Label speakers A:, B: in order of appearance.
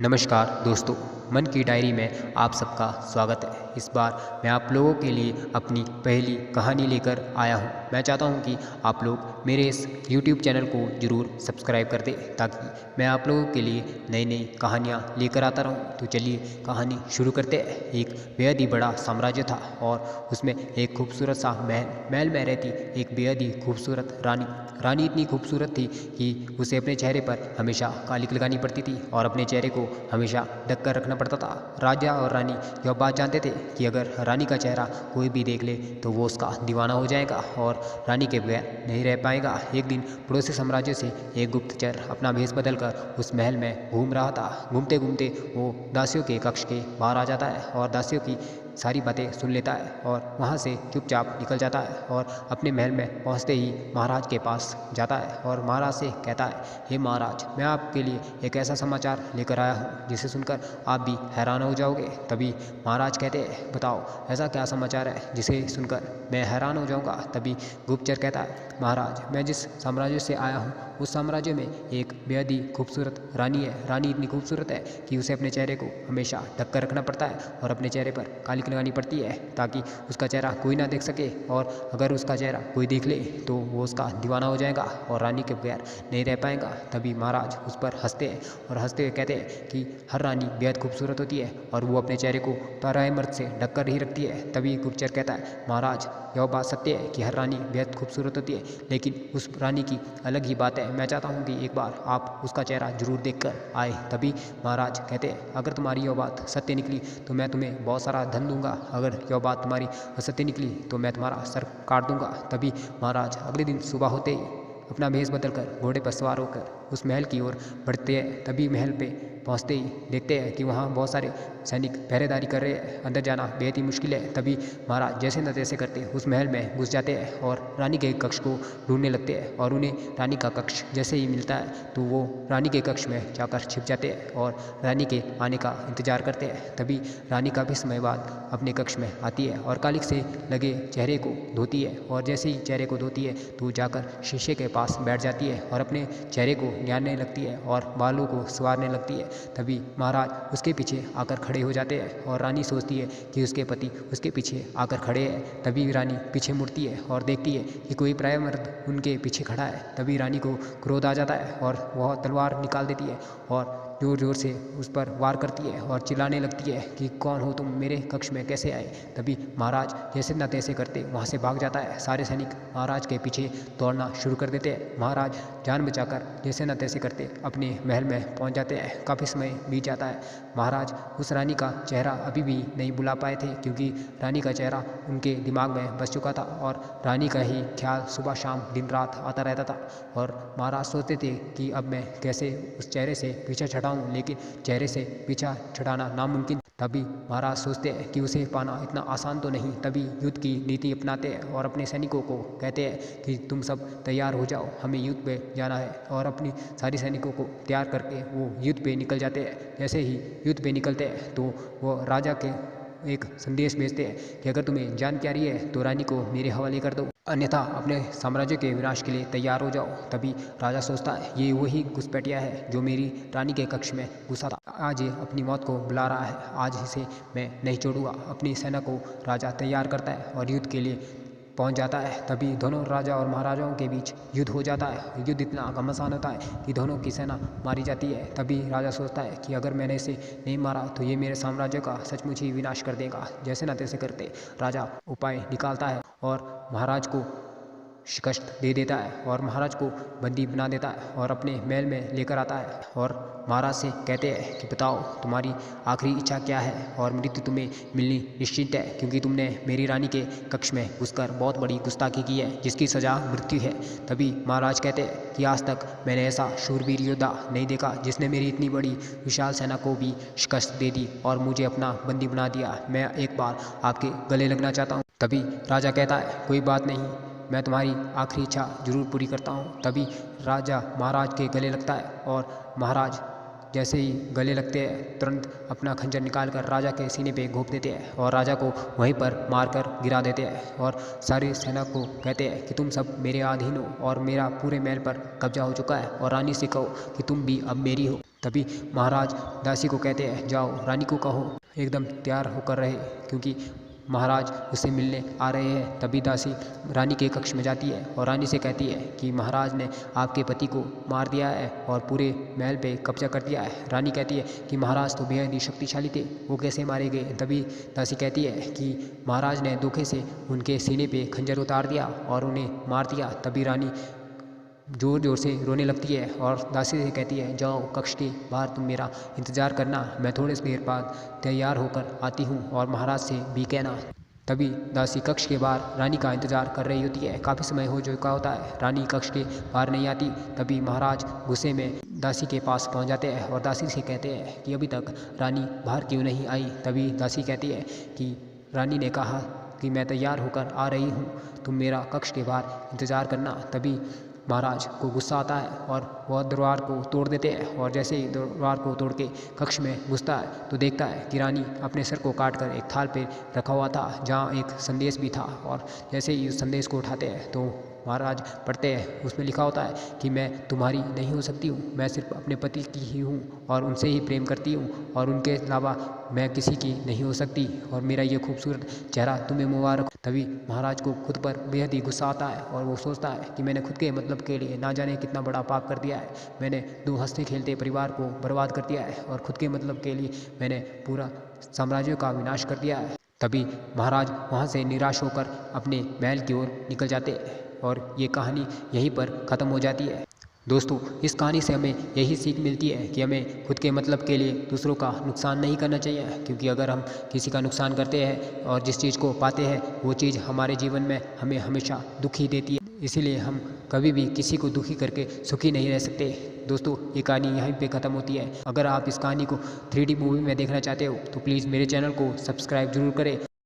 A: नमस्कार दोस्तों, मन की डायरी में आप सबका स्वागत है। इस बार मैं आप लोगों के लिए अपनी पहली कहानी लेकर आया हूं। मैं चाहता हूं कि आप लोग मेरे इस YouTube चैनल को ज़रूर सब्सक्राइब कर दें ताकि मैं आप लोगों के लिए नई नई कहानियां लेकर आता रहूं। तो चलिए कहानी शुरू करते हैं। एक बेहद ही बड़ा साम्राज्य था और उसमें एक खूबसूरत सा महल में रहती एक बेहद ही खूबसूरत रानी इतनी खूबसूरत थी कि उसे अपने चेहरे पर हमेशा कालिक लगानी पड़ती थी और अपने चेहरे को हमेशा ढक कर रखना पड़ता था। राजा और रानी यह बात जानते थे कि अगर रानी का चेहरा कोई भी देख ले तो वो उसका दीवाना हो जाएगा और रानी के बगैर नहीं रह पाएगा। एक दिन पड़ोसी साम्राज्य से एक गुप्तचर अपना भेष बदलकर उस महल में घूम रहा था। घूमते घूमते वो दासियों के कक्ष के बाहर आ जाता है और दासियों की सारी बातें सुन लेता है और वहाँ से चुपचाप निकल जाता है और अपने महल में पहुँचते ही महाराज के पास जाता है और महाराज से कहता है, हे महाराज, मैं आपके लिए एक ऐसा समाचार लेकर आया हूँ जिसे सुनकर आप भी हैरान हो जाओगे। तभी महाराज कहते हैं, बताओ ऐसा क्या समाचार है जिसे सुनकर मैं हैरान हो जाऊँगा। तभी गुप्तचर कहता है, महाराज, मैं जिस साम्राज्य से आया हूँ उस साम्राज्य में एक बेहद ही खूबसूरत रानी है। रानी इतनी खूबसूरत है कि उसे अपने चेहरे को हमेशा ढक कर रखना पड़ता है और अपने चेहरे पर कालिक लगानी पड़ती है ताकि उसका चेहरा कोई ना देख सके और अगर उसका चेहरा कोई देख ले तो वो उसका दीवाना हो जाएगा और रानी के बगैर नहीं रह पाएगा। तभी महाराज उस पर हंसते हैं और हंसते हुए कहते हैं कि हर रानी बेहद खूबसूरत होती है और वो अपने चेहरे को पराए मर्द से ढक कर ही रखती है। तभी गुप्तचर कहता है, महाराज, यह बात सत्य है कि हर रानी बेहद खूबसूरत होती है, लेकिन उस रानी की अलग ही बात है। मैं चाहता हूँ कि एक बार आप उसका चेहरा जरूर देख कर आए। तभी महाराज कहते हैं, अगर तुम्हारी यह बात सत्य निकली तो मैं तुम्हें बहुत सारा धन दूंगा, अगर यह बात तुम्हारी असत्य निकली तो मैं तुम्हारा सर काट दूंगा। तभी महाराज अगले दिन सुबह होते ही अपना भेष बदलकर घोड़े पर सवार होकर उस महल की ओर बढ़ते हैं। तभी महल पे पहुंचते ही देखते हैं कि वहाँ बहुत सारे सैनिक पहरेदारी कर रहे हैं। अंदर जाना बेहद ही मुश्किल है। तभी महाराज जैसे न तैसे करते उस महल में घुस जाते हैं और रानी के कक्ष को ढूंढने लगते हैं और उन्हें रानी का कक्ष जैसे ही मिलता है तो वो रानी के कक्ष में जाकर छिप जाते हैं और रानी के आने का इंतजार करते हैं। तभी रानी काफ़ी समय बाद अपने कक्ष में आती है और कालिक से लगे चेहरे को धोती है और जैसे ही चेहरे को धोती है तो जाकर शीशे के पास बैठ जाती है और अपने चेहरे को निहारने लगती है और बालों को संवारने लगती है। तभी महाराज उसके पीछे आकर खड़े हो जाते हैं और रानी सोचती है कि उसके पति उसके पीछे आकर खड़े हैं। तभी रानी पीछे मुड़ती है और देखती है कि कोई पराया मर्द उनके पीछे खड़ा है। तभी रानी को क्रोध आ जाता है और वह तलवार निकाल देती है और जोर जोर से उस पर वार करती है और चिल्लाने लगती है कि कौन हो तुम, मेरे कक्ष में कैसे आए। तभी महाराज जैसे न तैसे करते वहाँ से भाग जाता है। सारे सैनिक महाराज के पीछे दौड़ना शुरू कर देते हैं। महाराज जान बचाकर जैसे न तैसे करते अपने महल में पहुँच जाते हैं। काफ़ी समय बीत जाता है। महाराज उस रानी का चेहरा अभी भी नहीं बुला पाए थे क्योंकि रानी का चेहरा उनके दिमाग में बस चुका था और रानी का ही ख्याल सुबह शाम दिन रात आता रहता था। और महाराज सोचते थे कि अब मैं कैसे उस चेहरे से पीछा छुड़ाऊं, लेकिन चेहरे से पीछा छुड़ाना नामुमकिन। तभी महाराज सोचते हैं कि उसे पाना इतना आसान तो नहीं। तभी युद्ध की नीति अपनाते हैं और अपने सैनिकों को कहते हैं कि तुम सब तैयार हो जाओ, हमें युद्ध पे जाना है। और अपनी सारी सैनिकों को तैयार करके वो युद्ध पे निकल जाते हैं। जैसे ही युद्ध पे निकलते हैं तो वो राजा के एक संदेश भेजते हैं कि अगर तुम्हें जान प्यारी है तो रानी को मेरे हवाले कर दो, अन्यथा अपने साम्राज्य के विनाश के लिए तैयार हो जाओ। तभी राजा सोचता है, ये वही घुसपैठिया है जो मेरी रानी के कक्ष में घुसा था। आज ये अपनी मौत को बुला रहा है, आज इसे मैं नहीं छोड़ूंगा। अपनी सेना को राजा तैयार करता है और युद्ध के लिए पहुंच जाता है। तभी दोनों राजा और महाराजाओं के बीच युद्ध हो जाता है। युद्ध इतना घमासान होता है कि दोनों की सेना मारी जाती है। तभी राजा सोचता है कि अगर मैंने इसे नहीं मारा तो ये मेरे साम्राज्य का सचमुच ही विनाश कर देगा। जैसे न तैसे करते राजा उपाय निकालता है और महाराज को शिकस्त दे देता है और महाराज को बंदी बना देता है और अपने महल में लेकर आता है और महाराज से कहते हैं कि बताओ तुम्हारी आखिरी इच्छा क्या है और मृत्यु तुम्हें मिलनी निश्चित है क्योंकि तुमने मेरी रानी के कक्ष में घुसकर बहुत बड़ी गुस्ताखी की है जिसकी सजा मृत्यु है। तभी महाराज कहते हैं कि आज तक मैंने ऐसा शूरवीर योद्धा नहीं देखा जिसने मेरी इतनी बड़ी विशाल सेना को भी शिकस्त दे दी और मुझे अपना बंदी बना दिया। मैं एक बार आपके गले लगना चाहता हूँ। तभी राजा कहता है, कोई बात नहीं, मैं तुम्हारी आखिरी इच्छा जरूर पूरी करता हूँ। तभी राजा महाराज के गले लगता है और महाराज जैसे ही गले लगते हैं तुरंत अपना खंजर निकाल कर राजा के सीने पे घोंप देते हैं और राजा को वहीं पर मारकर गिरा देते हैं और सारी सेना को कहते हैं कि तुम सब मेरे अधीन हो और मेरा पूरे महल पर कब्जा हो चुका है और रानी से कहो कि तुम भी अब मेरी हो। तभी महाराज दासी को कहते हैं, जाओ रानी को कहो एकदम तैयार होकर रहे, क्योंकि महाराज उससे मिलने आ रहे हैं। तभी दासी रानी के कक्ष में जाती है और रानी से कहती है कि महाराज ने आपके पति को मार दिया है और पूरे महल पे कब्जा कर दिया है। रानी कहती है कि महाराज तो बेहद ही शक्तिशाली थे, वो कैसे मारे गए। तभी दासी कहती है कि महाराज ने धोखे से उनके सीने पे खंजर उतार दिया और उन्हें मार दिया। तभी रानी ज़ोर ज़ोर से रोने लगती है और दासी से कहती है, जाओ कक्ष के बाहर तुम मेरा इंतज़ार करना, मैं थोड़ी देर बाद तैयार होकर आती हूँ और महाराज से भी कहना। तभी दासी कक्ष के बाहर रानी का इंतज़ार कर रही होती है। काफ़ी समय हो चुका होता है, रानी कक्ष के बाहर नहीं आती। तभी महाराज गुस्से में दासी के पास पहुंच जाते हैं और दासी से कहते हैं कि अभी तक रानी बाहर क्यों नहीं आई। तभी दासी कहती है कि रानी ने कहा कि मैं तैयार होकर आ रही हूँ, तुम मेरा कक्ष के बाहर इंतज़ार करना। तभी महाराज को गुस्सा आता है और वह दरबार को तोड़ देते हैं और जैसे ही दरबार को तोड़ के कक्ष में घुसता है तो देखता है कि रानी अपने सर को काट कर एक थाल पे रखा हुआ था, जहाँ एक संदेश भी था। और जैसे ही उस संदेश को उठाते हैं तो महाराज पढ़ते हैं, उसमें लिखा होता है कि मैं तुम्हारी नहीं हो सकती हूँ, मैं सिर्फ अपने पति की ही हूँ और उनसे ही प्रेम करती हूँ और उनके अलावा मैं किसी की नहीं हो सकती और मेरा ये खूबसूरत चेहरा तुम्हें मुबारक। तभी महाराज को खुद पर बेहद ही गुस्सा आता है और वो सोचता है कि मैंने खुद के मतलब के लिए ना जाने कितना बड़ा पाप कर दिया है। मैंने दो हंसते खेलते परिवार को बर्बाद कर दिया है और खुद के मतलब के लिए मैंने पूरा साम्राज्य का विनाश कर दिया है। तभी महाराज वहाँ से निराश होकर अपने महल की ओर निकल जाते हैं और ये कहानी यहीं पर ख़त्म हो जाती है। दोस्तों, इस कहानी से हमें यही सीख मिलती है कि हमें खुद के मतलब के लिए दूसरों का नुकसान नहीं करना चाहिए, क्योंकि अगर हम किसी का नुकसान करते हैं और जिस चीज़ को पाते हैं वो चीज़ हमारे जीवन में हमें हमेशा दुखी देती है। इसीलिए हम कभी भी किसी को दुखी करके सुखी नहीं रह सकते। दोस्तों, ये कहानी यहीं पे ख़त्म होती है। अगर आप इस कहानी को 3D मूवी में देखना चाहते हो तो प्लीज़ मेरे चैनल को सब्सक्राइब जरूर करें